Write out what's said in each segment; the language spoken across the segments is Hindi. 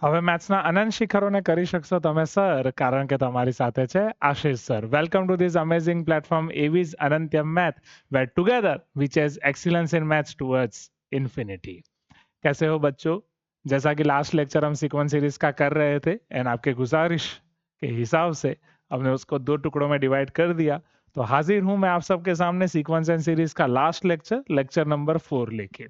હવે મેથ્સના અનંત શિખરોને કરી શકશો તમે સર, કારણ કે તમારી સાથે છે Ashish sir. Welcome to this amazing platform એવીઝ Anantyam math, where together we chase excellence in maths towards infinity. कैसे हो बच्चों? जैसा कि लास्ट लेक्चर हम सीक्वेंस सीरीज का कर रहे थे एंड आपके गुजारिश के हिसाब से हमने उसको 2 टुकड़ों में डिवाइड कर दिया. तो हाजिर हूं मैं आप सबके सामने सीक्वेंस एंड सीरीज का लास्ट लेक्चर नंबर 4 लेके.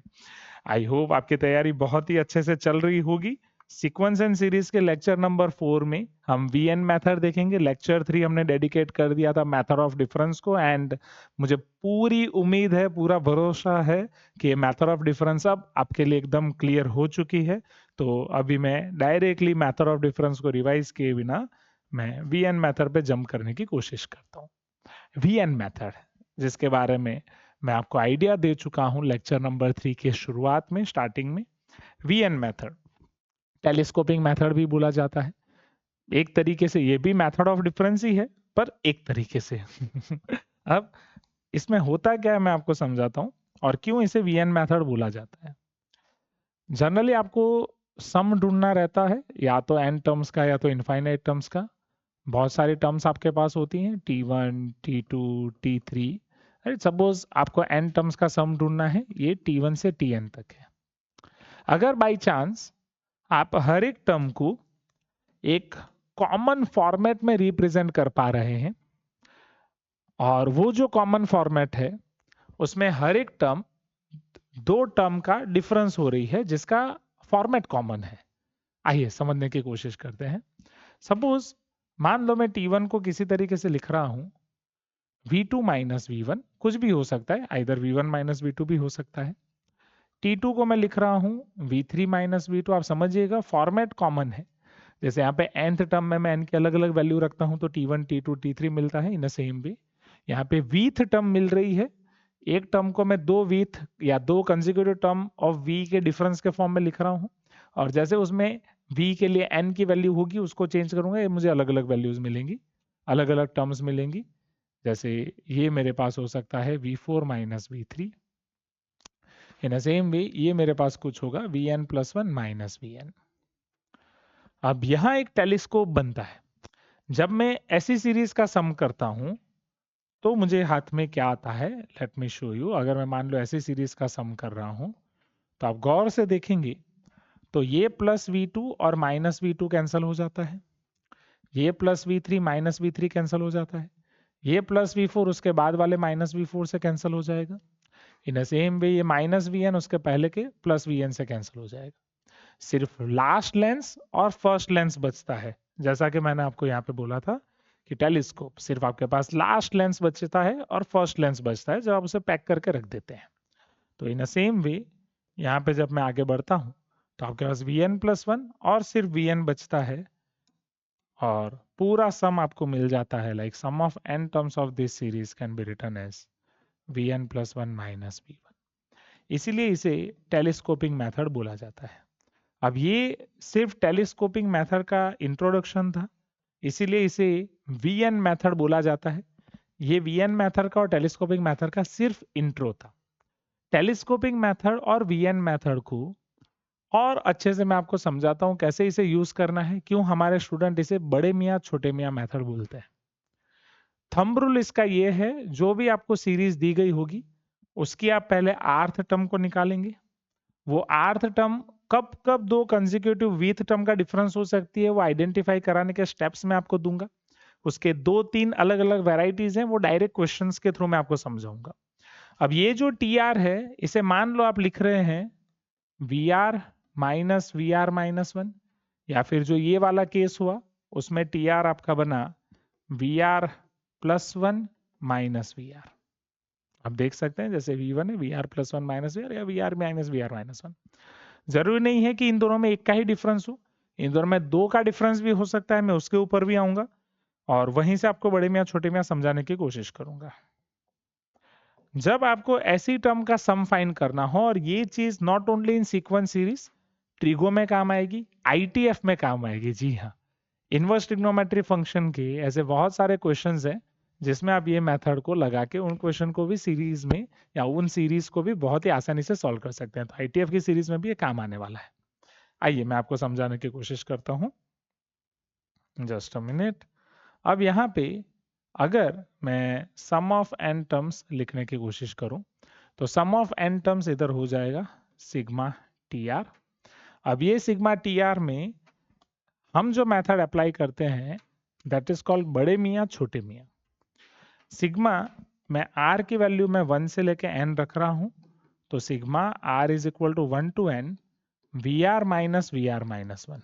आई होप आपकी तैयारी बहुत ही अच्छे से चल रही होगी. सीक्वेंस एंड सीरीज के लेक्चर नंबर 4 में हम वीएन मेथड देखेंगे. लेक्चर 3 हमने डेडिकेट कर दिया था मेथड ऑफ डिफरेंस को, एंड मुझे पूरी उम्मीद है, पूरा भरोसा है कि ये मेथड ऑफ डिफरेंस अब आपके लिए एकदम क्लियर हो चुकी है. तो अभी मैं डायरेक्टली मेथड ऑफ डिफरेंस को रिवाइज किए बिना मैं वीएन मेथड पे जंप करने की कोशिश करता हूँ. वीएन मेथड, जिसके बारे में मैं आपको आइडिया दे चुका हूँ लेक्चर नंबर 3 के शुरुआत में, स्टार्टिंग में. वीएन मेथड टेलीस्कोपिंग मेथड भी बोला जाता है. एक तरीके से ये भी मेथड ऑफ डिफरेंस ही है, पर एक तरीके से. अब इसमें होता क्या है मैं आपको समझाता हूं, और क्यों इसे वीएन मेथड बोला जाता है. जनरली आपको सम ढूंढना रहता है, या तो एन टर्म्स का या तो इनफाइनाइट टर्म्स का. बहुत सारी टर्म्स आपके पास होती हैं, T1, T2, T3. सपोज आपको एन टर्म्स का सम ढूंढना है, ये T1 से Tn तक है. अगर बाई चांस आप हर एक टर्म को एक कॉमन फॉर्मेट में रिप्रेजेंट कर पा रहे हैं, और वो जो कॉमन फॉर्मेट है उसमें हर एक टर्म 2 टर्म का डिफरेंस हो रही है, जिसका फॉर्मेट कॉमन है. आइए समझने की कोशिश करते हैं. सपोज मान लो मैं T1 को किसी तरीके से लिख रहा हूं V2 माइनस V1, कुछ भी हो सकता है, आइदर V1 माइनस V2 भी हो सकता है. T2 को मैं लिख रहा हूं V3 माइनस V2. आप समझिएगा फॉर्मेट कॉमन है. जैसे यहाँ पे nth टर्म में मैं n की अलग अलग वैल्यू रखता हूं तो T1, T2, T3 मिलता है. इन सेम वे यहाँ पे वीथ टर्म मिल रही है. एक टर्म को मैं 2 वीथ या 2 कंसेक्यूटिव टर्म ऑफ v के डिफरेंस के फॉर्म में लिख रहा हूं, और जैसे उसमें v के लिए n की वैल्यू होगी उसको चेंज करूंगा, ये मुझे अलग अलग वैल्यूज मिलेंगी, अलग अलग टर्म्स मिलेंगी. जैसे ये मेरे पास हो सकता है V4 minus V3. In same way ये मेरे पास कुछ होगा Vn प्लस 1 माइनस Vn. अब यहां एक टेलीस्कोप बनता है. जब मैं ऐसी सीरीज का सम करता हूं तो मुझे हाथ में क्या आता है, लेट मी शो यू. अगर मैं मान लो ऐसी सीरीज का सम कर रहा हूं तो आप गौर से देखेंगे तो ये प्लस V2 और माइनस V2 कैंसिल हो जाता है, ये plus V3 minus V3 cancel हो जाता है, ये प्लस V4 उसके बाद वाले माइनस V4 से कैंसिल हो जाएगा. इन सेम वे ये माइनस Vn उसके पहले के प्लस Vn से कैंसिल हो जाएगा. सिर्फ लास्ट लेंस और फर्स्ट लेंस बचता है. जैसा कि मैंने आपको यहाँ पे बोला था कि टेलीस्कोप सिर्फ आपके पास लास्ट लेंस बचता है और फर्स्ट लेंस बचता है जब आप उसे पैक करके रख देते हैं. तो इन सेम वे यहाँ पे जब मैं आगे बढ़ता हूँ तो आपके पास Vn प्लस 1 और सिर्फ Vn बचता है, और पूरा सम आपको मिल जाता है. Like sum of n terms of this series can be written as Vn plus 1 minus V1. इसीलिए इसे टेलीस्कोपिंग मेथड बोला जाता है. अब ये सिर्फ टेलीस्कोपिंग मेथड का इंट्रोडक्शन था, इसीलिए इसे वीएन मेथड बोला जाता है. ये वीएन मेथड का और टेलीस्कोपिंग मेथड का सिर्फ इंट्रो था. टेलीस्कोपिंग मेथड और वीएन मेथड को और अच्छे से मैं आपको समझाता हूं कैसे इसे यूज करना है, क्यों हमारे स्टूडेंट इसे बड़े मियाँ छोटे मियाँ मेथड बोलते हैं. थंब रूल इसका ये है, जो भी आपको सीरीज दी गई होगी उसकी आप पहले आर्थ टर्म को निकालेंगे. वो आर्थ टर्म कब कब 2 कंसेक्यूटिव वीथ टर्म का डिफरेंस हो सकती है वो आइडेंटिफाई कराने के स्टेप्स मैं आपको दूंगा. उसके 2-3 अलग अलग वेराइटीज हैं, वो डायरेक्ट क्वेश्चंस के थ्रू मैं आपको समझाऊंगा. अब ये जो टी आर है, इसे मान लो आप लिख रहे हैं वी आर माइनस 1, या फिर जो ये वाला केस हुआ उसमें टी आर आपका बना V R plus 1 minus V R. आप देख सकते हैं जैसे V1 है VR प्लस 1 माइनस VR या VR माइनस VR माइनस 1. जरूरी नहीं है कि इन दोनों में एक का ही डिफरेंस हो, इन दोनों में 2 का डिफरेंस भी हो सकता है. मैं उसके ऊपर भी आऊंगा और वहीं से आपको बड़े मियाँ छोटे मियाँ समझाने की कोशिश करूंगा. जब आपको ऐसी टर्म का सम फाइंड करना हो, और ये चीज not only in sequence series, trigo में काम आएगी, ITF में काम आएगी. जी हाँ, इनवर्स ट्रिग्नोमेट्री फंक्शन के ऐसे बहुत सारे क्वेश्चंस हैं जिसमें आप ये मेथड को लगा के उन क्वेश्चन को भी सीरीज में या उन सीरीज को भी बहुत ही आसानी से सॉल्व कर सकते हैं. तो ITF की सीरीज में भी ये काम आने वाला है. आइए मैं आपको समझाने की कोशिश करता हूं, जस्ट अ मिनट। अब यहाँ पे अगर मैं सम ऑफ एन टर्म्स लिखने की कोशिश करूं, तो सम ऑफ एन टर्म्स इधर हो जाएगा सिग्मा टी आर। अब ये सिग्मा टी आर में हम जो मेथड अप्लाई करते हैं दैट इज कॉल्ड बड़े मियाँ छोटे मियाँ। सिग्मा मैं आर की वैल्यू में 1 से लेके एन रख रहा हूं, तो sigma R is equal to 1 to N V R minus 1।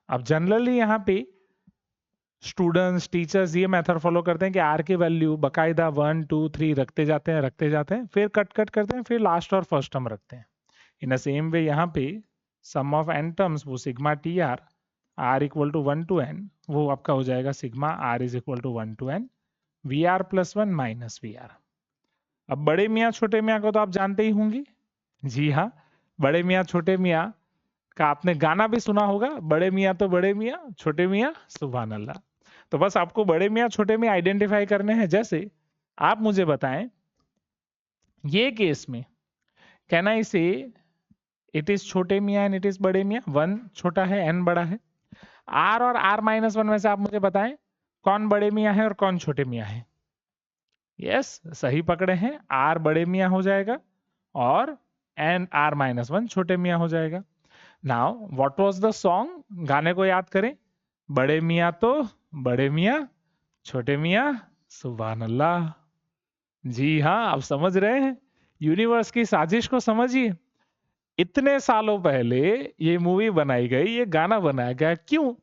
अब जनरली यहाँ पे स्टूडेंट्स टीचर्स ये मेथड फॉलो करते हैं कि आर की वैल्यू बकायदा 1 2 3 रखते जाते हैं, फिर कट करते हैं, फिर लास्ट और फर्स्ट टर्म रखते हैं। इन द सेम वे यहाँ पे सम ऑफ एन टर्म्स वो sigma T R R equal to 1 to N, वो आपका हो जाएगा sigma R is equal to 1 to N V R plus 1 minus V R. अब बड़े मियाँ छोटे मियाँ को तो आप जानते ही होंगे। जी हाँ, बड़े मियाँ छोटे मियाँ का आपने गाना भी सुना होगा, बड़े मियाँ तो बड़े मियाँ छोटे मियाँ सुभान अल्लाह। तो बस आपको बड़े मियाँ छोटे मियाँ आइडेंटिफाई करने हैं। जैसे आप मुझे बताएं ये केस में कैन आई से इट इज छोटे मियाँ एंड इट इज बड़े मियाँ, 1 छोटा है एन बड़ा है। आर और आर माइनस 1 में से आप मुझे बताएं कौन बड़े मियाँ है और कौन छोटे मियाँ है। यस, सही पकड़े हैं, आर बड़े मियाँ हो जाएगा और एन आर माइनस 1 छोटे मियाँ हो जाएगा। Now what was the song, गाने को याद करें। बड़े मियाँ तो बड़े मियाँ छोटे मियाँ सुभान अल्लाह। जी हाँ, आप समझ रहे हैं, यूनिवर्स की साजिश को समझिए। इतने सालों पहले ये मूवी बनाई गई, ये गाना बनाया गया, क्यों?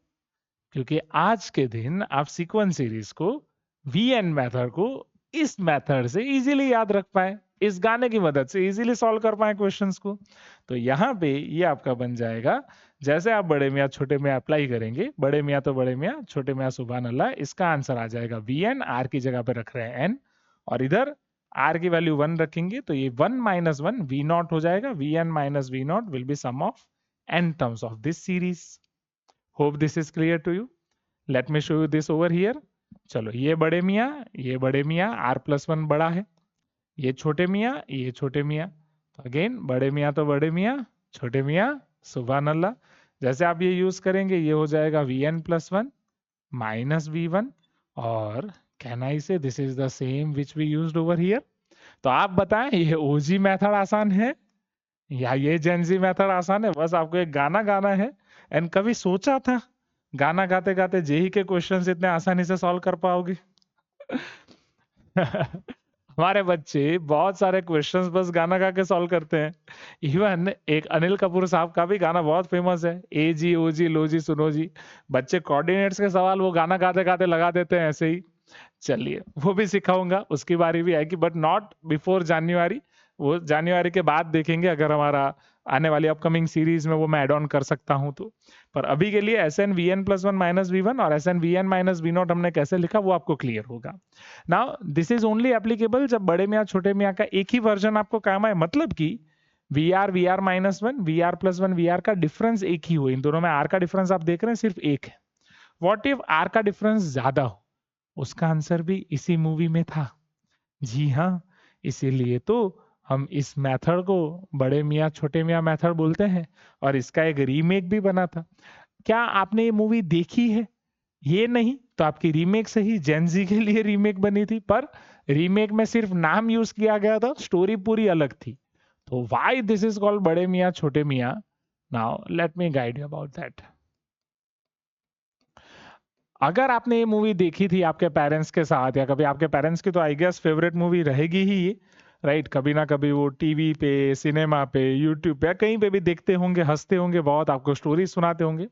क्योंकि आज के दिन आप सीक्वेंस सीरीज को वीएन मेथड को इस मेथड से इजीली याद रख पाए, इस गाने की मदद से इजीली सॉल्व कर पाए क्वेश्चंस को। तो यहाँ पे ये आपका बन जाएगा, जैसे आप बड़े मियाँ छोटे मियाँ अप्लाई करेंगे, बड़े मियाँ तो बड़े मियाँ छोटे मियाँ सुभान अल्लाह, इसका आंसर आ जाएगा वी एन, आर की जगह पे रख रहे हैं एन, और इधर आर की वैल्यू 1 रखेंगे तो ये 1 माइनस 1 वी नॉट हो जाएगा। V N minus V naught will be sum of N terms of this series. Hope this is clear to you. Let me show you this over here. चलो ये बड़े मियाँ आर प्लस 1 बड़ा है, ये छोटे मियाँ, तो अगेन बड़े मियाँ तो बड़े मियाँ छोटे मियाँ सुभान अल्लाह। जैसे आप ये यूज करेंगे ये हो जाएगा V N plus 1 minus V 1, और can I say this is the same which we used over here. तो आप बताएं ये ओजी मेथड आसान है या ये जेनजी मेथड आसान है? बस आपको एक गाना गाना है। एंड कभी सोचा था गाना गाते गाते जेई के क्वेश्चंस इतने आसानी से सॉल्व कर पाओगे? हमारे बच्चे बहुत सारे क्वेश्चंस बस गाना गा के सॉल्व करते हैं। इवन एक अनिल कपूर साहब का भी गाना बहुत फेमस है, ए जी ओ जी लो जी सुनो जी। बच्चे कोऑर्डिनेट्स के सवाल वो गाना गाते गाते लगा देते हैं ऐसे ही। चलिए वो भी सिखाऊंगा, उसकी बारी भी आएगी, बट नॉट बिफोर जनवरी। वो जनवरी के बाद देखेंगे, अगर हमारा आने वाली अपकमिंग सीरीज में वो मैं एड ऑन कर सकता हूं तो। पर अभी के लिए S N V N plus 1 minus V 1 और S N V N minus V naught हमने कैसे लिखा वो आपको क्लियर होगा। Now this is only applicable जब बड़े मियाँ छोटे मियाँ का एक ही वर्जन आपको काम आए, मतलब कि V R minus 1 V R plus 1 V R का डिफरेंस एक ही हो। इन दोनों में आर का डिफरेंस आप देख रहे हैं सिर्फ एक है। व्हाट इफ आर का डिफरेंस ज्यादा हो? उसका आंसर भी इसी मूवी में था। जी हाँ, इसीलिए तो हम इस मेथड को बड़े मियाँ छोटे मियाँ मेथड बोलते हैं, और इसका एक रीमेक भी बना था। क्या आपने ये मूवी देखी है? ये नहीं तो आपकी रीमेक सही, जेनजी के लिए रीमेक बनी थी, पर रीमेक में सिर्फ नाम यूज किया गया था, स्टोरी पूरी अलग थी। तो व्हाई दिस इज कॉल्ड बड़े मियाँ छोटे मियाँ? Now let me guide you about that. अगर आपने ये मूवी देखी थी आपके पेरेंट्स के साथ, या कभी आपके पेरेंट्स की तो आई गेस फेवरेट मूवी रहेगी ही ये, राइट? कभी ना कभी वो टीवी पे, सिनेमा पे, यूट्यूब पे, कहीं पे भी देखते होंगे, हंसते होंगे बहुत, आपको स्टोरी सुनाते होंगे।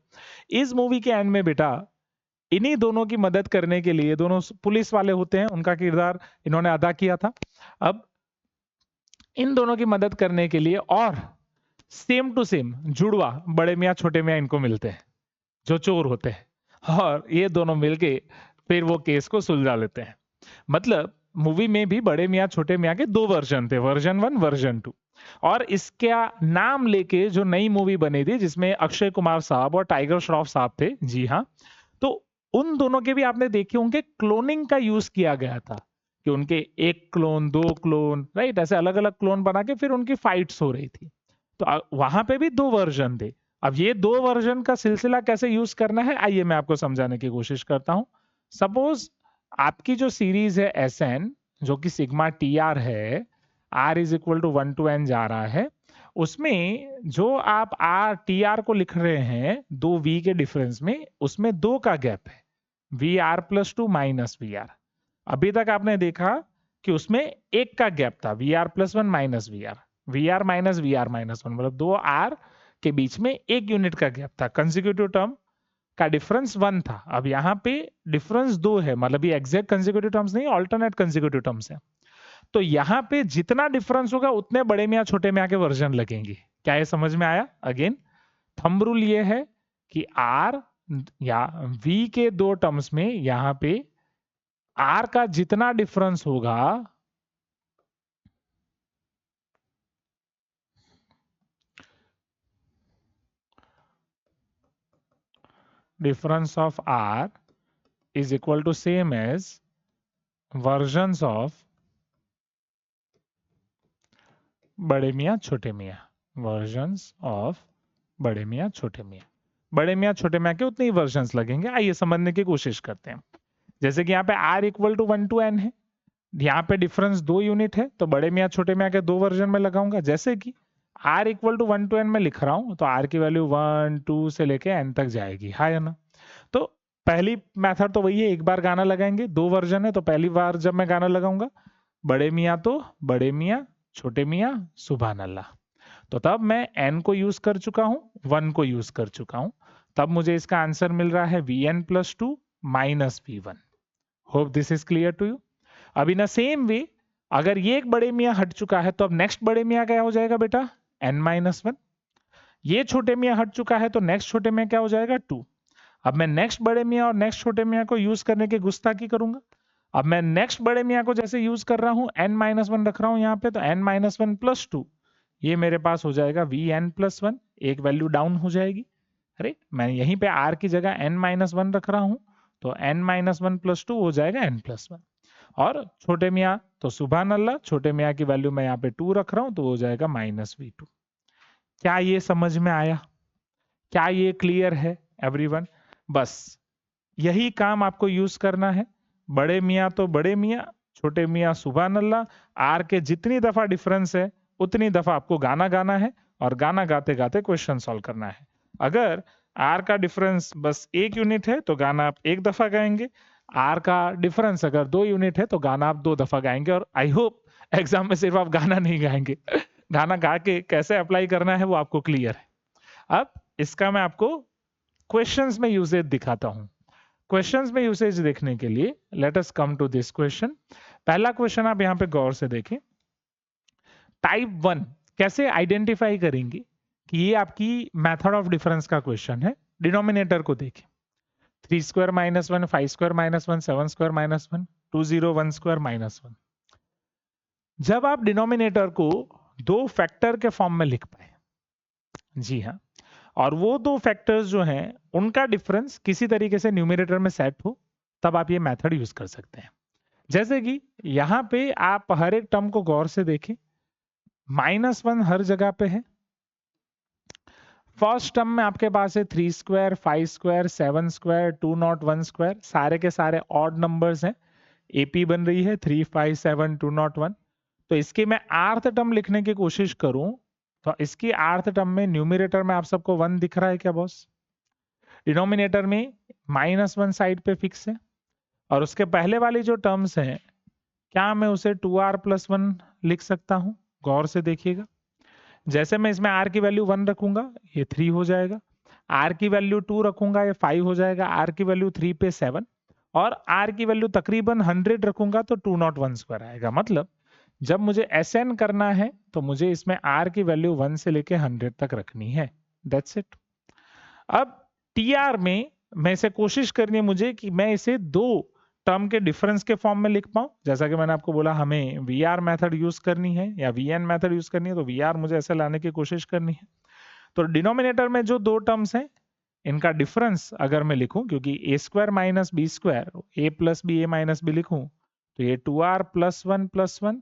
इस मूवी के एंड में बेटा इन्हीं दोनों की मदद करने के लिए, दोनों पुलिस वाले होते हैं, उनका किरदार इन्होंने अदा किया था। अब इन दोनों की मदद करने के लिए और सेम टू सेम जुड़वा बड़े मियाँ छोटे मियाँ इनको मिलते हैं जो चोर होते हैं, और ये दोनों मिलके फिर वो केस को सुलझा लेते हैं। मतलब मूवी में भी बड़े मियाँ छोटे मियाँ के दो वर्जन थे, वर्जन 1 वर्जन 2। और इसका नाम लेके जो नई मूवी बनी थी जिसमें अक्षय कुमार साहब और टाइगर श्रॉफ साहब थे, जी हाँ, तो उन दोनों के भी आपने देखे होंगे क्लोनिंग का यूज किया गया था, कि उनके एक क्लोन, दो क्लोन, राइट, ऐसे अलग अलग क्लोन बना के फिर उनकी फाइट्स हो रही थी। तो वहां पे भी दो वर्जन थे, अब ये दो वर्जन का सिलसिला कैसे यूज करना है, आइए मैं आपको समझाने की कोशिश करता हूं। सपोज आपकी जो सीरीज है एस एन, जो कि सिग्मा टी आर है, R is equal to 1 to n जा रहा है, उसमें जो आप आर टी आर को लिख रहे हैं दो वी के डिफरेंस में, उसमें दो का गैप है, V R plus two minus V R. अभी तक आपने देखा कि उसमें एक का गैप था, V R plus one minus V R minus V R minus one, मतलब दो आर के बीच में एक यूनिट का गैप था, कंसेक्यूटिव टर्म का डिफरेंस वन था। अब यहाँ पे डिफरेंस दो है, मतलब ये एग्जैक्ट कंसेक्यूटिव टर्म्स नहीं, ऑल्टरनेट कंसेक्यूटिव टर्म्स है। तो यहाँ पे जितना डिफरेंस होगा उतने बड़े मियाँ छोटे मियाँ के वर्जन लगेंगे। क्या ये समझ में आया? अगेन थंब रूल ये है कि आर या वी के दो टर्म्स में यहाँ पे आर का जितना डिफरेंस होगा, difference of r is equal to same as versions of बड़े मियाँ छोटे मियाँ, versions of बड़े मियाँ छोटे मियाँ। बड़े मियाँ छोटे मियाँ के उतने ही वर्जन्स लगेंगे। आइए समझने की कोशिश करते हैं। जैसे कि यहाँ पे r equal to 1 to n है, यहाँ पे डिफरेंस दो यूनिट है, तो बड़े मियाँ छोटे मियाँ के दो वर्जन में लगाऊंगा। जैसे कि r equal to 1 to n में लिख रहा हूं, तो r की वैल्यू 1 2 से लेके n तक जाएगी, हाँ या ना? तो पहली मेथड तो वही है, एक बार गाना लगाएंगे, दो वर्जन है तो पहली बार जब मैं गाना लगाऊंगा, बड़े मियाँ तो बड़े मियाँ, छोटे मियाँ सुभान अल्लाह। तो तब मैं n को यूज कर चुका हूं, 1 को यूज कर चुका हूं, तब मुझे इसका आंसर मिल रहा है vn plus two minus v1। Hope this is clear to you. अब इन सेम वे अगर ये एक बड़े मियाँ हट चुका है, तो अब नेक्स्ट बड़े मियाँ क्या हो जाएगा बेटा? n minus one. ये छोटे मियाँ हट चुका है, तो नेक्स्ट छोटे मियाँ क्या हो जाएगा? 2। अब मैं नेक्स्ट बड़े मियाँ और नेक्स्ट छोटे मियाँ को यूज करने की गुस्ताखी करूंगा। अब मैं नेक्स्ट बड़े मियाँ को जैसे यूज कर रहा हूं, n माइनस वन रख रहा हूं यहाँ पे, तो n minus one plus two, ये मेरे पास हो जाएगा वी एन प्लस वन, एक वैल्यू डाउन हो जाएगी। अरे मैं यहीं पे r की जगह n माइनस वन रख रहा हूं, तो n minus one plus two हो जाएगा n प्लस वन। और छोटे मियाँ तो सुभान अल्लाह, छोटे मियाँ की वैल्यू मैं यहाँ पे 2 रख रहा हूं, तो हो जाएगा माइनस वी टू। क्या ये समझ में आया? क्या ये क्लियर है एवरीवन? बस यही काम आपको यूज करना है। बड़े मियाँ तो बड़े मियाँ, छोटे मियाँ सुभान अल्लाह, आर के जितनी दफा डिफरेंस है उतनी दफा आपको गाना गाना है, और गाना गाते गाते क्वेश्चन सॉल्व करना है। अगर आर का डिफरेंस बस एक यूनिट है तो गाना आप एक दफा गाएंगे, आर का डिफरेंस अगर दो यूनिट है तो गाना आप दो दफा गाएंगे। और आई होप एग्जाम में सिर्फ आप गाना नहीं गाएंगे, गाना गा के कैसे अप्लाई करना है वो आपको क्लियर है। अब इसका मैं आपको क्वेश्चंस में यूसेज दिखाता हूं। क्वेश्चंस में यूसेज देखने के लिए let us come to this question. पहला क्वेश्चन आप यहां पे गौर से देखें। टाइप 1 कैसे आइडेंटिफाई करेंगे कि ये आपकी मेथड ऑफ डिफरेंस का क्वेश्चन है? डिनोमिनेटर को देखें, 3 square minus one, 5 square minus one, 7 square minus one, 2 0 1 square minus one. जब आप डिनोमिनेटर को दो फैक्टर के फॉर्म में लिख पाए, जी हाँ, और वो दो फैक्टर्स जो हैं उनका डिफरेंस किसी तरीके से न्यूमरेटर में सेट हो, तब आप ये मेथड यूज कर सकते हैं। जैसे कि यहां पे आप हर एक टर्म को गौर से देखें, माइनस वन हर जगह पे है। फर्स्ट टर्म में आपके पास है 3 square, 5 square, 7 square, 2 not 1 square, सारे के सारे ऑड नंबर्स हैं। एपी बन रही है 3 5 7 2 नॉट 1। तो इसकी मैं आर्थ टर्म लिखने की कोशिश करूं, तो इसकी आर्थ टर्म में न्यूमरेटर में आप सबको 1 दिख रहा है क्या बॉस? डिनोमिनेटर में माइनस वन साइड पे फिक्स है, और उसके पहले वाली जो टर्म्स हैं, क्या मैं उसे 2r प्लस वन लिख सकता हूं? गौर से देखिएगा, जैसे मैं इसमें r की वैल्यू 1 रखूंगा ये 3 हो जाएगा, r की वैल्यू 2 रखूंगा ये 5 हो जाएगा, r की वैल्यू 3 पे 7, और r की वैल्यू तकरीबन 100 रखूंगा तो 2 नॉट 1 स्क्वायर आएगा। मतलब जब मुझे SN करना है तो मुझे इसमें r की वैल्यू 1 से लेके 100 तक रखनी है। That's it. अब TR में मैं इसे कोशिश करनी है मुझे कि मैं इसे दो टर्म के डिफरेंस के फॉर्म में लिख पाऊं। जैसा कि मैंने आपको बोला हमें VR मेथड यूज करनी है या VN मेथड यूज करनी है, तो VR मुझे ऐसे लाने की कोशिश करनी है। तो डिनोमिनेटर में जो दो टर्म्स हैं इनका डिफरेंस अगर मैं लिखूं, क्योंकि ए square minus B square, A plus B A minus B लिखूं, तो ये 2r plus one plus one,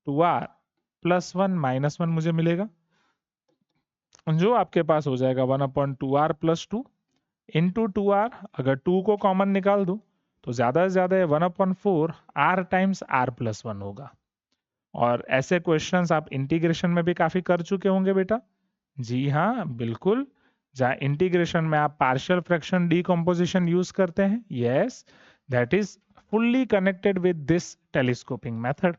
2r plus one minus one मुझे मिलेगा। जो आपके पास हो जाएगा 1/2r + 2 इंटू 2r। अगर 2 को कॉमन निकाल दूं तो ज्यादा से ज्यादा 1/4 r टाइम्स r+1 होगा। और ऐसे क्वेश्चंस आप इंटीग्रेशन में भी काफी कर चुके होंगे बेटा। जी हाँ, बिल्कुल। जहाँ इंटीग्रेशन में आप पार्शियल फ्रैक्शन डीकम्पोजिशन यूज करते हैं, yes, that is fully connected with this telescoping method.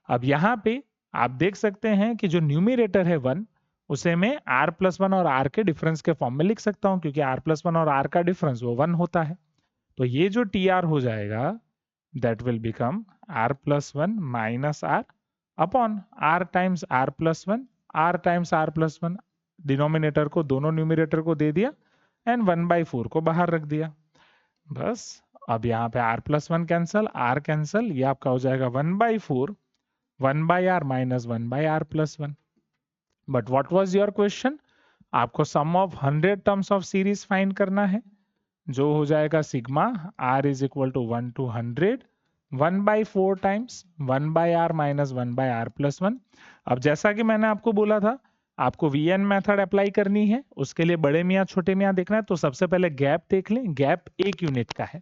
अब यहाँ पे आप देख सकते हैं कि जो न्यूमिरेटर है 1, उसे मैं r+1 और r के डिफरेंस के फॉर्म में लिख सकता हूँ, क्योंकि r+1 और r का डिफरेंस वो 1 होता है। तो ये जो tr हो जाएगा, that will become r+1 minus r upon r times r+1, r times r+1, denominator को दोनों न्यूमिरेटर को दे दिया एंड 1/4 को बाहर रख दिया। बस अब यहाँ पे r+1 कैंसल, r कैंसल, ये आपका हो जाएगा 1/4 1/r minus 1/r+1। But what was your question? आपको sum of 100 terms of series find करना है, जो हो जाएगा sigma r is equal to 1 to 100 1/4 times 1/r minus 1/r+1। अब जैसा कि मैंने आपको बोला था, आपको वीएन मेथड अप्लाई करनी है, उसके लिए बड़े मियाँ छोटे मियाँ देखना है। तो सबसे पहले गैप देख लें। गैप 1 यूनिट का है,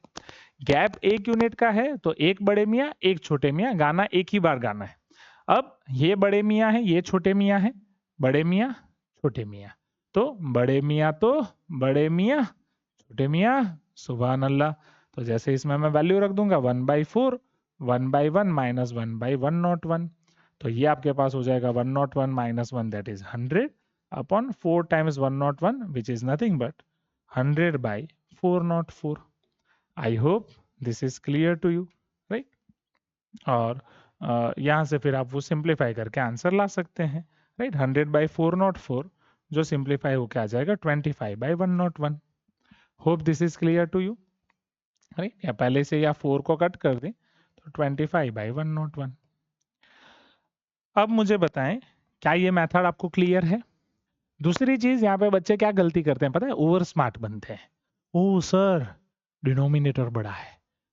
गैप 1 यूनिट का है, तो एक बड़े मियाँ एक छोटे मियाँ, गाना एक ही बार गाना है। अब ये बड़े मियाँ हैं, ये छोटे मियाँ हैं, बड़े मियाँ छोटे मियाँ, तो बड़े मियाँ तो बड़े मियाँ छोटे मियाँ, सुभान अल्लाह। तो जैसे इसमें मैं वैल्यू रख दूंगा 1/4 1/1 माइनस 1/101। तो ये आपके पास हो जाएगा 101 minus 1 that is 100 upon 4 times 101 which is nothing but 100/404। I hope this is clear to you, right. और यहाँ से फिर आप वो सिंप्लीफाई करके आंसर ला सकते हैं, राइट। 100/404 जो सिंप्लीफाई होके आ जाएगा 25/101। Hope this is clear to you, right. या पहले से या 4 को कट कर दें तो 25/101। अब मुझे बताएं, क्या ये मेथड आपको क्लियर है? दूसरी चीज, यहाँ पे बच्चे क्या गलती करते हैं पता है? ओवर स्मार्ट बनते हैं। ओ सर, डिनोमिनेटर बड़ा है,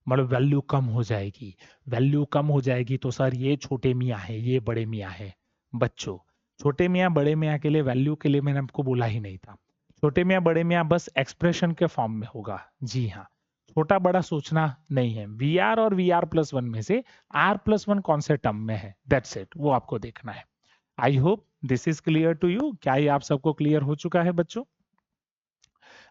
मतलब वैल्यू कम हो जाएगी, वैल्यू कम हो जाएगी तो सर ये छोटे मियाँ है, ये बड़े मियाँ है। बच्चों, छोटे मियाँ बड़े मियाँ के लिए वैल्यू के लिए मैंने आपको बोला ही नहीं था। छोटे मियाँ बड़े मियाँ बस एक्सप्रेशन के फॉर्म में होगा। जी हाँ, छोटा बड़ा सोचना नहीं है। वी आर और VR+1 में से R+1 कौन से टर्म में है, दैट्स इट, वो आपको देखना है। I hope this is clear to you. क्या ये आप सबको क्लियर हो चुका है बच्चों?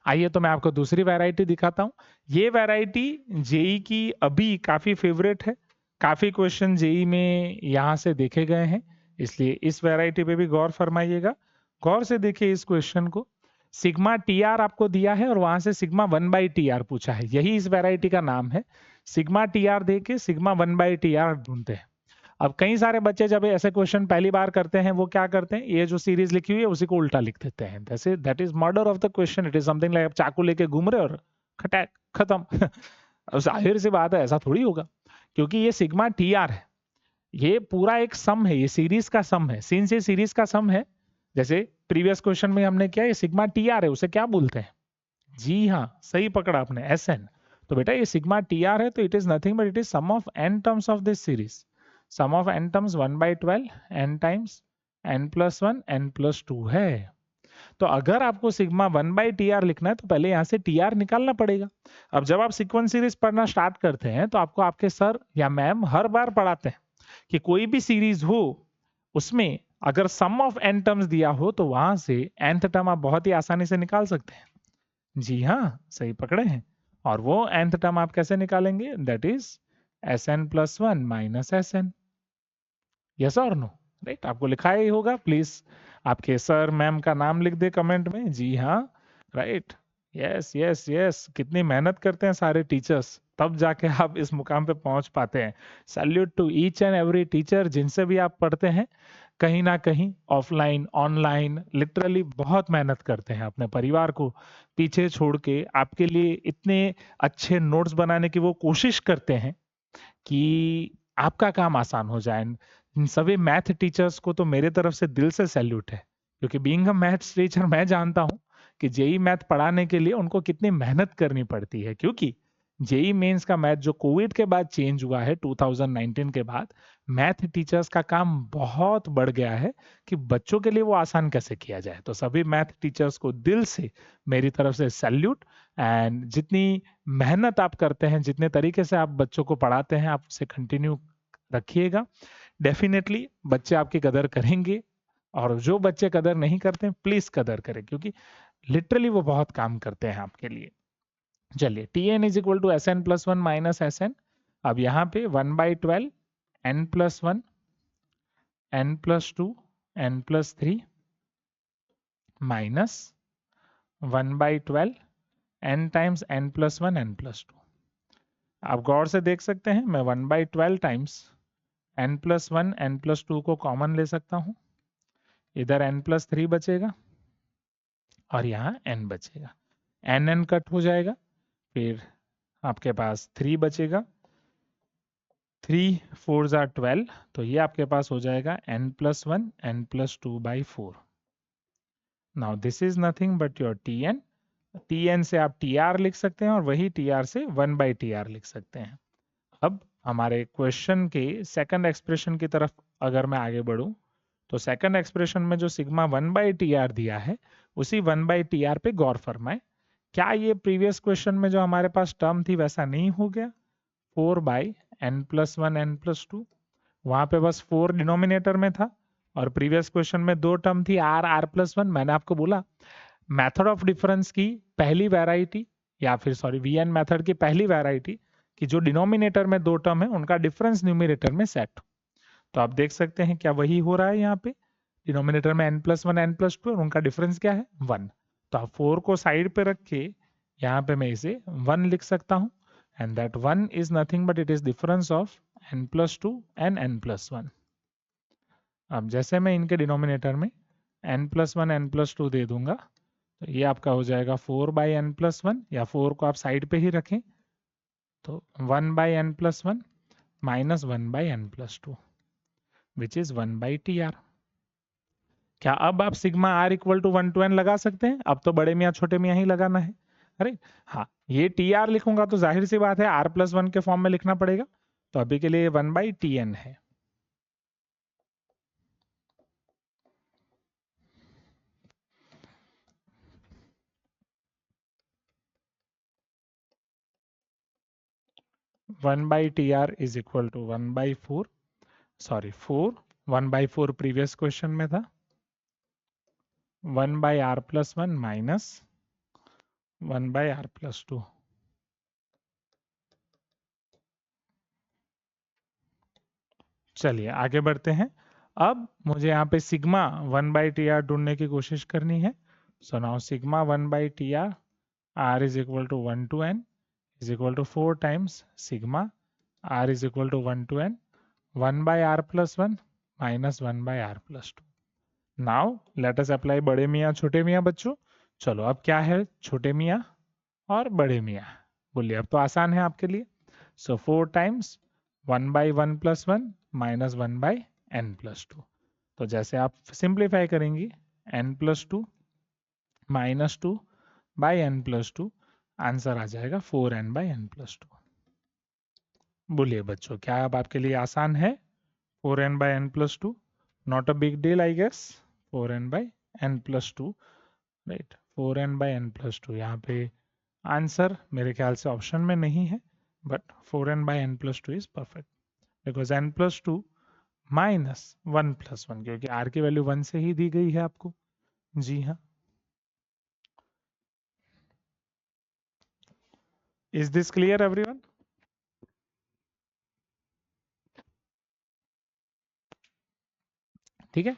आइए तो मैं आपको दूसरी वैरायटी दिखाता हूँ। ये वैरायटी जेई की अभी काफी फेवरेट है, काफी क्वेश्चन जेई में यहाँ से देखे गए हैं, इसलिए इस वैरायटी पे भी गौर फरमाइएगा। गौर से देखिए इस क्वेश्चन को। सिग्मा टीआर आपको दिया है और वहां से सिग्मा 1/TR पूछा है, यही इस वैरायटी का नाम है। सिग्मा टीआर दे के सिग्मा 1/TR ढूंढते हैं। अब कई सारे बच्चे जब ऐसे क्वेश्चन पहली बार करते हैं, वो क्या करते हैं, ये जो सीरीज लिखी हुई है उसी को उल्टा लिख देते हैं। जैसे that is murder of the question. It is something like चाकू लेके घूम रहे और खटैक खत्म। अब जाहिर सी बात है ऐसा थोड़ी होगा, क्योंकि ये सिग्मा टी आर है, ये पूरा एक सम है, ये सीरीज का सम है, सिंस ये सीरीज का सम है। जैसे प्रीवियस क्वेश्चन में हमने किया, ये सिग्मा टी आर है, उसे क्या बोलते हैं? जी हाँ, सही पकड़ा आपने, SN। तो बेटा ये सिग्मा टी आर है, तो it is nothing but it is sum of n terms of this series. Sum of n terms 1/12 n times n+1 n+2 है। तो अगर आपको सिग्मा 1/TR लिखना है तो पहले यहाँ से TR निकालना पड़ेगा। अब जब आप सीक्वेंस सीरीज पढ़ना स्टार्ट करते हैं तो आपको आपके सर या मैम हर बार पढ़ाते हैं कि कोई भी सीरीज हो, उसमें अगर सम ऑफ n टर्म्स दिया हो तो वहां से nth टर्म आप बहुत ही आसानी से निकाल सकते हैं। जी हाँ, सही पकड़े हैं। और वो nth टर्म आप कैसे निकालेंगे? That is SN+1 minus SN। Yes और नो? राइट, आपको लिखा ही होगा, प्लीज आपके सर मैम का नाम लिख दे कमेंट में। जी हाँ, राइट, यस यस यस। कितनी मेहनत करते हैं सारे टीचर्स, तब जाके आप इस मुकाम पे पहुंच पाते हैं। Salute to each and every teacher जिनसे भी आप पढ़ते हैं, कहीं ना कहीं ऑफलाइन ऑनलाइन लिटरली बहुत मेहनत करते हैं, अपने परिवार को पीछे छोड़ के आपके लिए इतने अच्छे नोट्स बनाने की वो कोशिश करते हैं कि आपका काम आसान हो जाए। इन सभी मैथ टीचर्स को तो मेरे तरफ से दिल से सैल्यूट है, क्योंकि बीइंग अ मैथ्स टीचर मैं जानता हूं कि जेई मैथ पढ़ाने के लिए उनको कितनी मेहनत करनी पड़ती है। क्योंकि जेई मेंस का मैथ जो कोविड के बाद चेंज हुआ है 2019 के बाद, मैथ टीचर्स का काम बहुत बढ़ गया है कि बच्चों के लिए वो आसान कैसे किया जाए। तो सभी मैथ टीचर्स को दिल से मेरी तरफ से सैल्यूट। एंड जितनी मेहनत आप करते हैं, जितने तरीके से आप बच्चों को पढ़ाते हैं, आप उसे कंटिन्यू रखिएगा। डेफिनेटली बच्चे आपकी कदर करेंगे, और जो बच्चे कदर नहीं करते हैं प्लीज कदर करें, क्योंकि लिटरली वो बहुत काम करते हैं आपके लिए। चलिए, T N is equal to S N plus one minus S N. अब यहाँ पे 1/12 n plus one, n plus two, n plus three minus 1/12 n times n plus one, n plus two. आप गौर से देख सकते हैं, मैं 1/12 times n plus one, n plus two को कॉमन ले सकता हूं। इधर n प्लस थ्री बचेगा और यहाँ n बचेगा, n कट हो जाएगा, फिर आपके पास 3 बचेगा, 3 4 ज़ा 12, तो ये आपके पास हो जाएगा n plus one, n plus two by 4। Now this is nothing but your tn। tn से आप tr लिख सकते हैं और वही tr से 1/tr लिख सकते हैं। अब हमारे क्वेश्चन के सेकंड एक्सप्रेशन की तरफ अगर मैं आगे बढ़ूं, तो सेकंड एक्सप्रेशन में जो सिग्मा 1/tr दिया है, उसी 1/tr पे गौर फरमाएं। क्या ये प्रीवियस क्वेश्चन में जो हमारे पास टर्म थी वैसा नहीं हो गया? 4/n plus one, n plus to, वहां पे बस 4 डिनोमिनेटर में था, और प्रीवियस क्वेश्चन में दो टर्म थी r प्लस वन। मैंने आपको बोला मेथड ऑफ डिफरेंस की पहली वैरायटी, या फिर सॉरी वीएन मेथड की पहली वैरायटी, कि जो डिनोमिनेटर में दो टर्म है उनका डिफरेंस न्यूमिनेटर में सेट। तो आप देख सकते हैं क्या वही हो रहा है यहाँ पे। डिनोमिनेटर में n plus one, n plus to, और उनका डिफरेंस क्या है? 1। तो आप 4 को साइड पे रख के यहाँ पे मैं इसे 1 लिख सकता हूँ, and that 1 is nothing but it is difference of n plus two and n plus one. अब जैसे मैं इनके डिनोमिनेटर में n plus one, n plus two दे दूंगा, तो ये आपका हो जाएगा 4/n प्लस वन, या 4 को आप साइड पे ही रखें, तो 1/n plus one minus 1/n plus two, which is 1/tr। क्या अब आप sigma r equal to 1 to n लगा सकते हैं? अब तो बड़े मियाँ छोटे मियाँ ही लगाना है। अरे हाँ, ये tr लिखूंगा तो जाहिर सी बात है r प्लस वन के फॉर्म में लिखना पड़ेगा, तो अभी के लिए 1/tn है। One by T R is equal to 1/4, sorry 4, 1/4 previous question में था, 1/r plus one minus 1/r plus two. चलिए आगे बढ़ते हैं। अब मुझे यहाँ पे सिग्मा 1/tr ढूंढने की कोशिश करनी है। So now sigma 1/tr, r is equal to 1 to n is equal to 4 times sigma r is equal to 1 to n, 1/r plus one minus 1/r plus two. Now let us apply बड़े मियाँ छोटे मियाँ बच्चों। चलो अब क्या है, छोटे मियाँ और बड़े मियाँ, बोलिए अब तो आसान है आपके लिए। So 4 times 1/1 plus one minus 1/n plus two. तो जैसे आप सिंप्लीफाई करेंगे, n plus two minus 2/n plus two, answer आ जाएगा 4n/n प्लस टू। बोलिए बच्चों, क्या अब आपके लिए आसान है? 4n/n plus two, not a big deal I guess. 4n/n plus two, right, 4n/n plus two. यहाँ पे आंसर मेरे ख्याल से ऑप्शन में नहीं है, but 4n/n plus two is perfect, because n plus two minus 1 plus one, क्योंकि r की वैल्यू 1 से ही दी गई है आपको। जी हाँ, इज दिस क्लियर एवरीवन? ठीक है,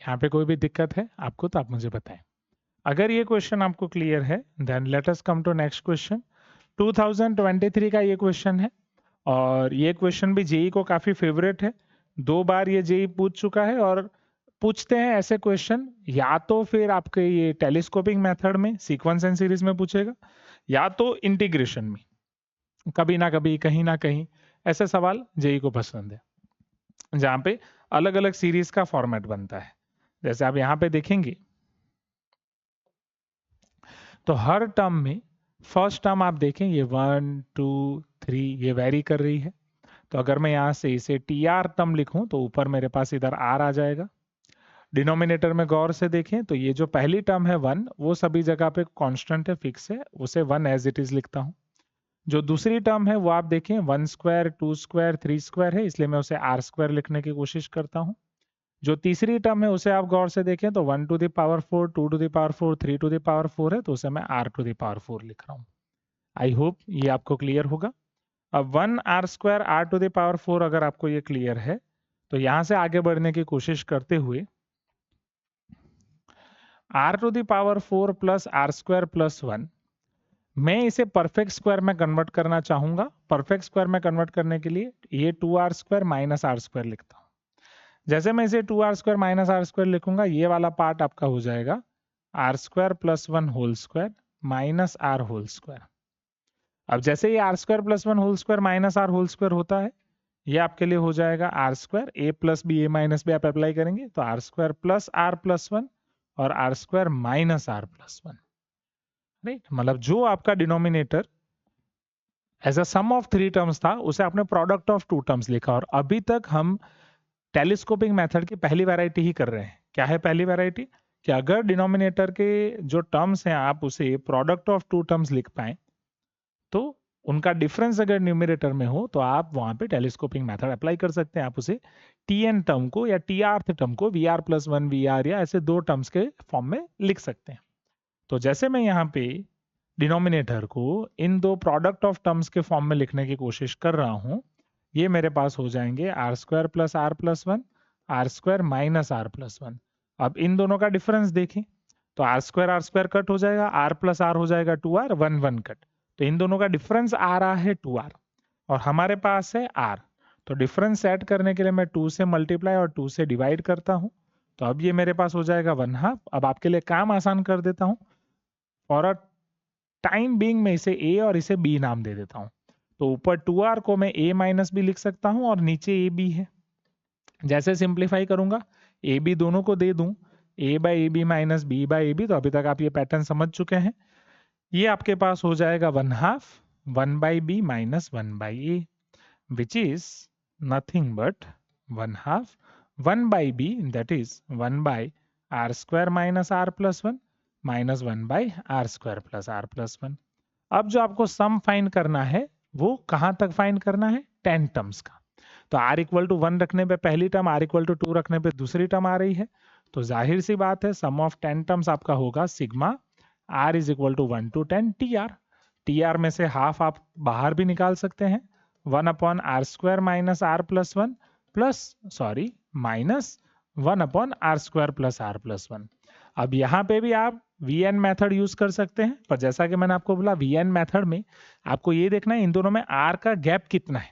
यहाँ पे कोई भी दिक्कत है आपको तो आप मुझे बताएं। अगर ये क्वेश्चन आपको क्लियर है, then let us come to next question. 2023 का ये क्वेश्चन है, और ये क्वेश्चन भी जेई को काफी फेवरेट है। 2 बार ये जेई पूछ चुका है, और पूछते हैं ऐसे क्वेश्चन, या तो फिर आपके ये टेलीस्कोपिक मेथड में सीक्वेंस एंड सीरीज में पूछेगा, या तो इंटीग्रेशन में, कभी ना कभी कहीं ना कहीं ऐसे सवाल जेई को पसंद है, जहां पे अलग अलग सीरीज का फॉर्मेट बनता है। जैसे आप यहाँ पे देखेंगे, तो हर टर्म में फर्स्ट टर्म आप देखें, ये 1 2 3 ये वेरी कर रही है, तो अगर मैं यहाँ से इसे टी आर टर्म लिखूं तो ऊपर मेरे पास इधर आर आ जाएगा। डिनोमिनेटर में गौर से देखें तो ये जो पहली टर्म है 1 वो सभी जगह पे कांस्टेंट है, फिक्स है, उसे 1 एज इट इज लिखता हूँ। जो दूसरी टर्म है वो आप देखें 1 स्क्वायर 2 स्क्वायर 3 स्क्वायर है, इसलिए मैं उसे आर स्क्वायर लिखने की कोशिश करता हूँ। जो तीसरी टर्म है उसे आप गौर से देखें तो 1 to the power 4 2 to the power 4 3 to the power 4 है, तो उसे मैं आर टू द पावर 4 लिख रहा हूँ। आई होप ये आपको क्लियर होगा। अब 1 R square R to the power 4 अगर आपको ये क्लियर है तो यहां से आगे बढ़ने की कोशिश करते हुए R to the power 4 plus R square plus 1, मैं इसे परफेक्ट स्क्वायर में कन्वर्ट करना चाहूंगा। परफेक्ट स्क्वायर में कन्वर्ट करने के लिए ये 2 R square minus R square लिखता हूँ। जैसे मैं इसे 2 R square minus R square लिखूंगा, ये वाला पार्ट आपका हो जाएगा R square plus 1 whole square minus R whole square. अब जैसे ये R square plus 1 whole square minus R whole square होता है, ये आपके लिए हो जाएगा R square A plus B, A minus B आप अप्लाई करेंगे तो are square plus R plus 1 और R square minus R plus 1। Right, मतलब जो आपका denominator as a sum of 3 terms था उसे आपने प्रोडक्ट ऑफ 2 टर्म्स लिखा। और अभी तक हम टेलीस्कोपिक मेथड की पहली वैरायटी ही कर रहे हैं। क्या है पहली वैरायटी? कि अगर डिनोमिनेटर के जो टर्म्स हैं आप उसे प्रोडक्ट ऑफ 2 टर्म्स लिख पाए तो उनका डिफरेंस अगर न्यूमरेटर में हो तो आप वहां पे टेलीस्कोपिक मेथड अप्लाई कर सकते हैं। आप उसे टी एन टर्म को या टी आर टर्म को V R plus 1 V R या ऐसे 2 टर्म्स के फॉर्म में लिख सकते हैं। तो जैसे मैं यहाँ पे डिनोमिनेटर को इन 2 प्रोडक्ट ऑफ टर्म्स के फॉर्म में लिखने की कोशिश कर रहा हूं, ये मेरे पास हो जाएंगे R square plus R plus 1 R square minus R plus 1। अब इन दोनों का डिफरेंस देखें तो आर स्क्वायर कट हो जाएगा, आर प्लस आर हो जाएगा 2r 1 1 कट, तो इन दोनों का डिफरेंस आ रहा है 2r और हमारे पास है r। तो डिफरेंस सेट करने के लिए मैं 2 से मल्टीप्लाई और 2 से डिवाइड करता हूं, तो अब ये मेरे पास हो जाएगा 1/2। अब आपके लिए काम आसान कर देता हूं, और अ टाइम बीइंग में इसे a और इसे b नाम दे देता हूं। तो ऊपर 2r को मैं a माइनस b लिख सकता हूं और नीचे a b है। जैसे सिंप्लीफाई करूंगा ए बी दोनों को दे दूं, a by A B minus B by A B, तो अभी तक आप ये पैटर्न समझ चुके हैं। ये आपके पास हो जाएगा 1/2 1 by B minus 1 by A, which is nothing but 1/2 1 by B, that is 1 by R square minus R plus 1 minus 1 by R square plus R plus 1। अब जो आपको सम फाइंड करना है वो कहां तक फाइंड करना है? 10 टर्म्स का। तो r इक्वल टू 1 रखने पे पहली टर्म, r इक्वल टू 2 रखने पे दूसरी टर्म आ रही है, तो जाहिर सी बात है सम ऑफ 10 टर्म्स आपका होगा sigma r is equal to 1 to 10 T R में से हाफ आप बाहर भी निकाल सकते हैं, 1 upon R square minus R plus 1 plus sorry minus 1 upon R square plus R plus 1। अब यहाँ पे भी आप वीएन मेथड यूज कर सकते हैं, पर जैसा कि मैंने आपको बोला वीएन मेथड में आपको ये देखना है इन दोनों में आर का गैप कितना है।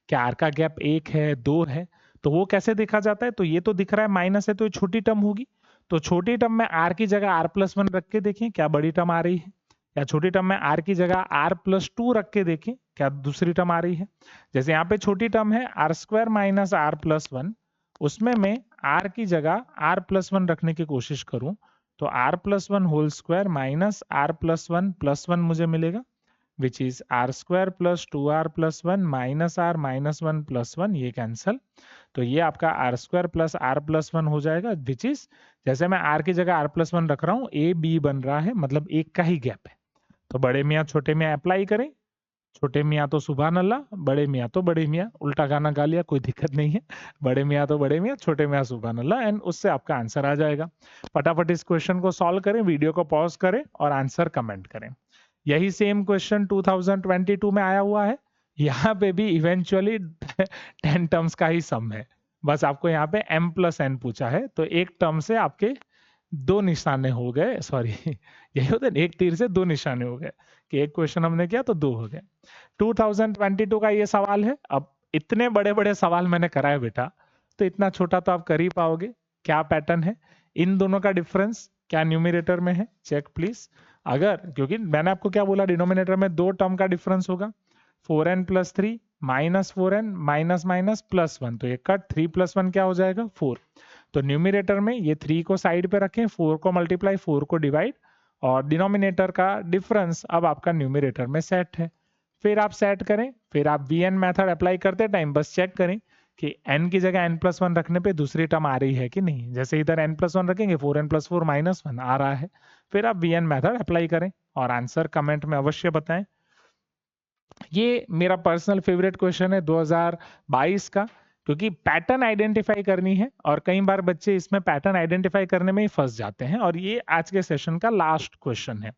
क्या आर का गैप 1 है 2 है? तो वो कैसे देखा जाता है? तो ये तो दिख रहा है माइनस है तो ये छोटी टर्म होगी, तो छोटी टर्म में आर की जगह आर प्लस 1 रख के देखें क्या बड़ी टर्म आ रही है, या छोटी टर्म में आर की जगह आर प्लस 2 रख के देखें क्या दूसरी टर्म आ रही है। जैसे यहाँ पे छोटी टर्म है R square minus R plus 1, उसमें मैं आर की जगह आर प्लस 1 रखने की कोशिश करूं तो R plus 1 whole square minus R plus 1 plus 1 मुझे मिलेगा, which is R square plus 2r plus 1 minus R minus 1 plus 1, ये कैंसल, तो ये आपका R square plus R plus 1 हो जाएगा, विच इज जैसे मैं आर की जगह आर प्लस 1 रख रहा हूँ ए बी बन रहा है, मतलब एक का ही गैप है। तो बड़े मियाँ छोटे मियाँ अप्लाई करें, छोटे मियाँ तो सुभान अल्लाह, बड़े मियाँ तो बड़े मियाँ, उल्टा गाना गा लिया कोई दिक्कत नहीं है, बड़े मियाँ तो बड़े मियाँ, छोटे मियाँ सुभान अल्लाह, एंड उससे आपका आंसर आ जाएगा। फटाफट इस क्वेश्चन को सॉल्व करें, वीडियो को पॉज करें और आंसर कमेंट करें। यही सेम क्वेश्चन 2022 में आया हुआ है, यहाँ पे भी इवेंचुअली 10 टर्म्स का ही सम है, बस आपको यहाँ पे m प्लस n पूछा है, तो एक टर्म से आपके 2 निशाने हो गए, सॉरी यही होता है एक तीर से 2 निशाने हो गए, कि एक क्वेश्चन हमने किया तो 2 हो गए। 2022 का ये सवाल है। अब इतने बड़े बड़े सवाल मैंने कराए बेटा, तो इतना छोटा तो आप कर ही पाओगे। क्या पैटर्न है? इन दोनों का डिफरेंस क्या न्यूमरेटर में है? Check please. अगर, क्योंकि मैंने आपको क्या बोला, डिनोमिनेटर में 2 टर्म का डिफरेंस होगा, 4n plus 3 minus 4n minus minus plus 1, तो ये कट 3 प्लस 1 क्या हो जाएगा 4। तो न्यूमरेटर में ये 3 को साइड पे रखें, 4 को मल्टीप्लाई 4 को डिवाइड, और डिनोमिनेटर का डिफरेंस अब आपका न्यूमरेटर में सेट है। फिर आप सेट करें, फिर आप वीएन मेथड अप्लाई करते टाइम बस चेक करें कि n की जगह n+1 रखने पे दूसरी टर्म आ रही है कि नहीं। जैसे इधर n+1 रखेंगे 4n+4 -1 आ रहा है, फिर आप वीएन मेथड अप्लाई करें और आंसर कमेंट में अवश्य बताएं। ये मेरा पर्सनल फेवरेट क्वेश्चन है 2022 का, क्योंकि पैटर्न आइडेंटिफाई करनी है और कई बार बच्चे इसमें पैटर्न आइडेंटिफाई करने में ही फंस जाते हैं, और ये आज के सेशन का लास्ट क्वेश्चन है।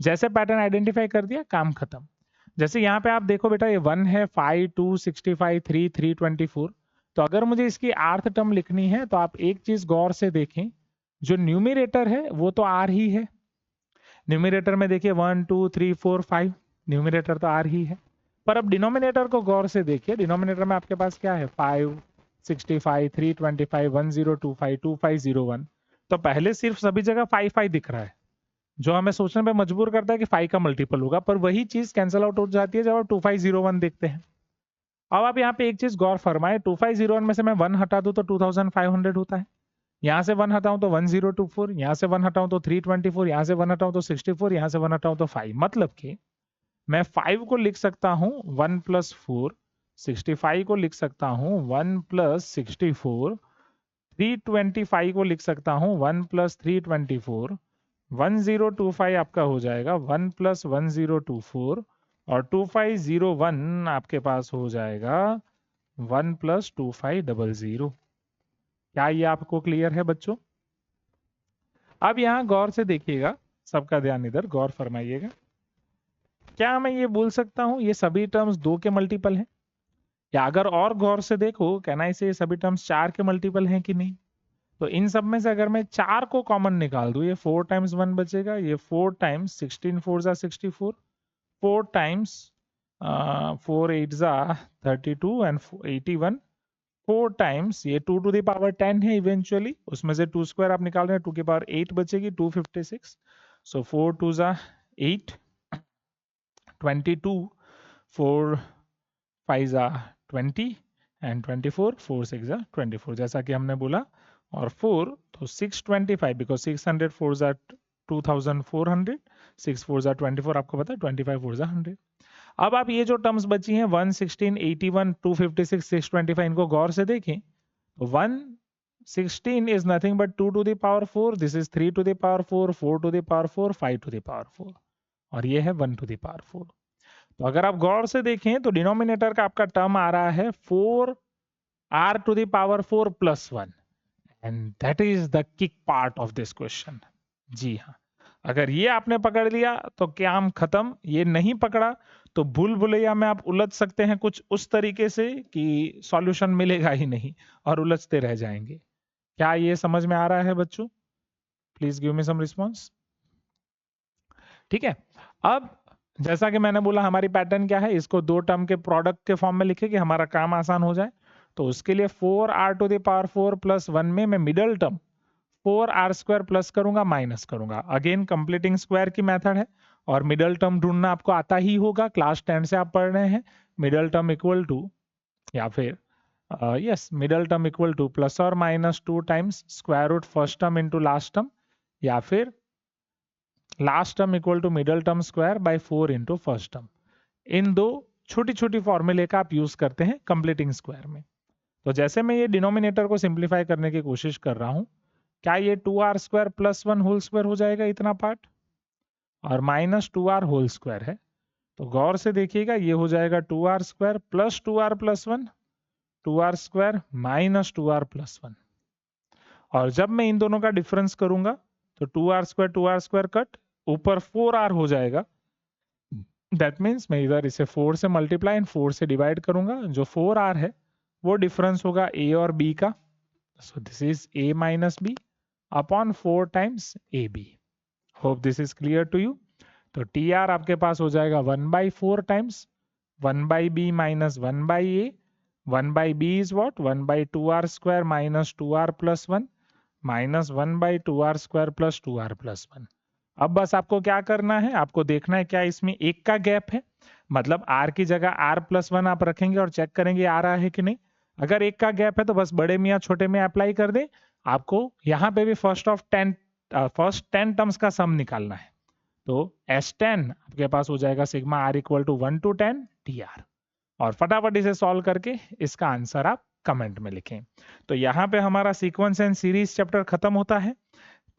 जैसे पैटर्न आइडेंटिफाई कर दिया, काम खत्म। जैसे यहाँ पे आप देखो बेटा, ये 1 है, 5, 2, 65, 3, 324। तो अगर मुझे इसकी आर्थ टर्म लिखनी है तो आप एक चीज गौर से देखें, जो न्यूमिरेटर है वो तो आर ही है। न्यूमिरेटर में देखिए 1, 2, 3, 4, 5, न्यूमिरेटर तो आर ही है। पर अब डिनोमिनेटर को गौर से देखिए, डिनोमिनेटर में आपके पास क्या है, 5, 65, 325, 1025, 2501। तो पहले सिर्फ सभी जगह 5 5 दिख रहा है, जो हमें सोचने पे मजबूर करता है कि 5 का मल्टीपल होगा, पर वही चीज कैंसिल आउट हो जाती है जब आप 2501 देखते हैं। अब आप यहाँ पे एक चीज गौर फरमाए, 2501 में से मैं 1 हटा दूं तो 2500 होता है, यहाँ से 1 हटाऊं तो 1024, यहाँ से 1 हटाऊं तो 324, यहाँ से 1 हटाऊं तो 64, यहाँ से 1 हटाऊं तो 5। मतलब कि मैं 5 को लिख सकता हूं 1 + 4, 65 को लिख सकता हूं 1 + 64, 325 को लिख सकता हूं 1 + 324, 1025 आपका हो जाएगा 1 + 1024, और 2501 आपके पास हो जाएगा 1 + 2500। क्या ये आपको क्लियर है बच्चों? अब यहां गौर से देखिएगा, सबका ध्यान इधर गौर फरमाइएगा। क्या मैं ये बोल सकता हूं ये सभी टर्म्स 2 के मल्टीपल हैं? या अगर और गौर से देखो, कहना इसे ये सभी टर्म्स 4 के मल्टीपल हैं कि नहीं? तो इन सब में से अगर मैं 4 को कॉमन निकाल दूं, ये 4 टाइम्स 1 बचेगा, ये 4 टाइम्स 16 4 जा 64, 4 टाइम्स 4 8 जा 32 एंड 81, 4 टाइम्स ये 2 टू द पावर 10 है इवेंचुअली, उसमें से 2 स्क्वायर आप निकाल रहे हैं, 2 की पावर 8 बचेगी, 256। सो 4 2 जा 8, 22, 4 5 जा 20 एंड 24, 4 6 जा 24, जैसा कि हमने बोला। और 4 तो 625, बिकॉज 600 4 जा 2400, 6 4 जा 24, आपको पता है 25 4 जा 100। अब आप ये जो टर्म्स बची हैं 116, 81, 256, 625, इनको गौर से देखें तो 116 is nothing but 2 to the power 4, this is 3 to the power 4, 4 to the power 4, 5 to the power 4, और ये है 1 टू द पावर 4। तो अगर आप गौर से देखें तो डिनोमिनेटर का आपका टर्म आ रहा है 4r to the power 4 + 1, and that is the kick part of this question. जी हाँ, अगर ये आपने पकड़ लिया तो काम खत्म। ये नहीं पकड़ा तो भूल भुलैया में आप उलझ सकते हैं कुछ उस तरीके से कि सॉल्यूशन मिलेगा ही नहीं और उलझते रह जाएंगे। क्या ये समझ में आ रहा है बच्चों? Please give me some response. ठीक है, अब जैसा कि मैंने बोला हमारी पैटर्न क्या है, इसको 2 टर्म के प्रोडक्ट के फॉर्म में लिखे कि हमारा काम आसान हो जाए। तो उसके लिए 4r टू द पावर 4 + 1 में मैं मिडल टर्म 4r² प्लस करूंगा माइनस करूंगा। अगेन कंप्लीटिंग स्क्वायर की मेथड है, और मिडल टर्म ढूंढना आपको आता ही होगा, क्लास 10 से आप पढ़ रहे हैं। मिडल टर्म इक्वल टू, या फिर yes, middle term equal to ±2 times square root first term into last term, या फिर last term equal to middle term square by 4 into first term. इन दो छोटी छोटी फॉर्मूले का आप यूज करते हैं कंप्लीटिंग स्क्वायर में। तो जैसे मैं ये डिनोमिनेटर को सिंप्लीफाई करने की कोशिश कर रहा हूं, क्या ये 2r² + 1 होल स्क्वायर हो जाएगा इतना पार्ट, और -2r होल स्क्वायर है। तो गौर से देखिएगा, ये हो जाएगा 2r² + 2r + 1, 2r² - 2r + 1। और जब मैं इन दोनों का डिफरेंस करूंगा तो 2r² कट, ऊपर 4r हो जाएगा। दैट मीन्स मैं इधर इसे 4 से मल्टीप्लाई एंड 4 से डिवाइड करूंगा। जो 4r है वो डिफरेंस होगा a और b का, so this is a - b upon 4 times ab। Hope this is clear to you. तो tr आपके पास हो जाएगा 1/4 times 1/b - 1/a। 1/b is what, 1/2r² - 2r + 1 - 1/2r² + 2r + 1। अब बस आपको क्या करना है, आपको देखना है क्या इसमें एक का गैप है, मतलब r की जगह r + 1 आप रखेंगे और चेक करेंगे आ रहा है कि नहीं। अगर एक का गैप है तो बस बड़े मियाँ छोटे में अप्लाई कर दे। आपको यहाँ पे भी फर्स्ट 10 टर्म्स का सम निकालना है। तो S10 आपके पास हो जाएगा sigma r equal to 1 to 10 dr। और फटाफट इसे सॉल्व करके इसका आंसर आप कमेंट में लिखें। तो यहाँ पे हमारा सीक्वेंस एंड सीरीज चैप्टर खत्म होता है।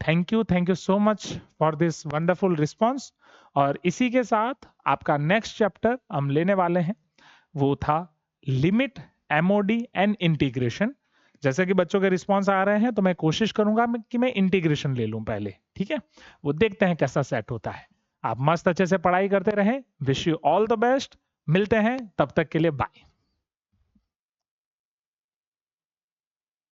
Thank you so much for this wonderful response. और इसी के साथ आपका नेक्स्ट चैप्टर हम लेने वाले हैं, वो था लिमिट, एमओडी एंड इंटीग्रेशन। जैसे कि बच्चों के रिस्पॉन्स आ रहे हैं तो मैं कोशिश करूंगा कि मैं इंटीग्रेशन ले लूं पहले, ठीक है। वो देखते हैं कैसा सेट होता है। आप मस्त अच्छे से पढ़ाई करते रहें। Wish you all the best. मिलते हैं, तब तक के लिए बाय।